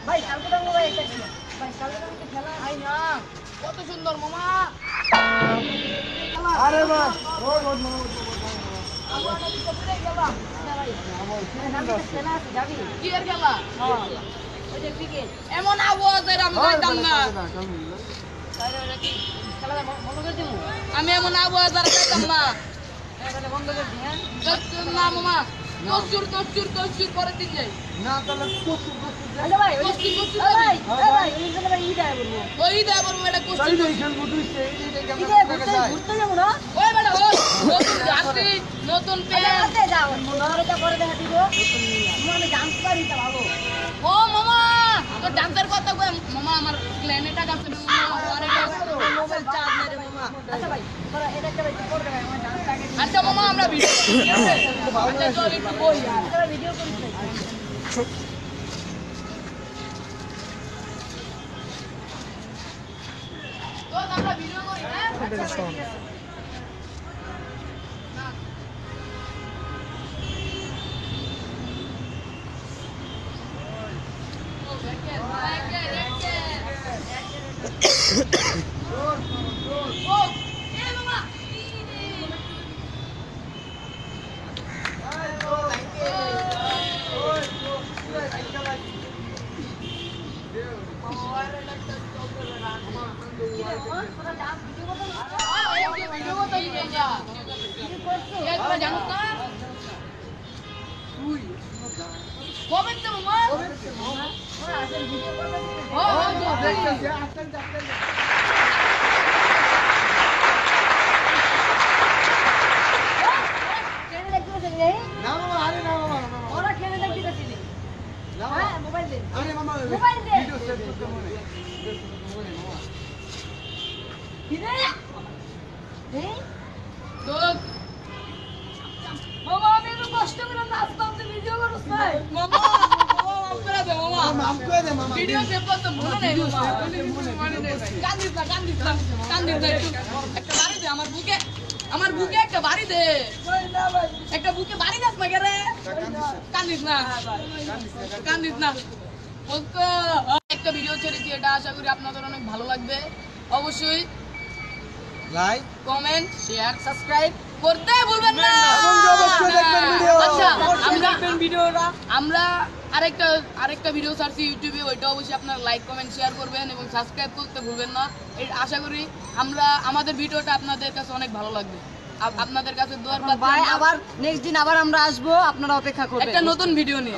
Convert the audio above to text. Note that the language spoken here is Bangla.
ভাই কালকে তো ভাই একটা ছিল ভাই কালকে তো খেলা আই না কত সুন্দর মামা আরে বাহ রোজ রোজ মামা আমরা তো পুরো গেলাম ভাই খেলা আছে যাবি কি এর খেলা ওই যে ক্রিকেট এমন আওয়াজ এর আমি যাইতাম না তাহলে ওটা কি খেলাটা বন্ধ করে দিমু আমি এমন আওয়াজ আর যাইতাম না তাহলে বন্ধ করে দিই হ্যাঁ না মামা কচুর করে দিন যাই না তাহলে কচুর আরে ভাই ভাই ভাই ই দেয় বলবো ওই দেয় বলবো এটা কচুর তাই দেই খেলবো তুই এই কেমন টাকা যায় ঘুরতে যাব না ওই বেটা ও নতুন যাত্রী নতুন প্যান্ট যাও মনোরটা করে দেখা দিব মানে ডান্স পারি তা ভালো ও মামা তো ডান্সের কথা কই মামা আমার প্ল্যানে টাকা আছে মামা আরে মোবাইল চার্জ মেরে মামা আচ্ছা ভাই তোরা এটা একটা ভাই করে ভাই আমার ডান্স টাকা আচ্ছা মামা আমরা ভিডিও করি আচ্ছা চল একটু বই আচ্ছা ভিডিও করি তো আমরা ভিডিও করি হ্যাঁ আচ্ছা ভিডিও পেপার তো মনে নেই একটা বাড়ি দে আমার বুকে একটা বাড়ি দে একটা বুকে বাড়ি দাস না রে কান্দিস না একটা ভিডিও ছেড়েছি এটা আশা করি আপনাদের অনেক ভালো লাগবে অবশ্যই লাইক কমেন্ট শেয়ার সাবস্ক্রাইব করতে ভুলবেন না আচ্ছা আমরা আরেকটা ভিডিও ছাড়ছি ইউটিউবে ওইটা অবশ্যই আপনারা লাইক কমেন্ট শেয়ার করবেন এবং সাবস্ক্রাইব করতে ভুলবেন না আশা করি আমাদের ভিডিওটা আপনাদের কাছে অনেক ভালো লাগবে আপনাদের কাছে দোয়ার পাচ্ছি আবার নেক্সট দিন আবার আমরা আসবো আপনারা অপেক্ষা করবেন একটা নতুন ভিডিও নিয়ে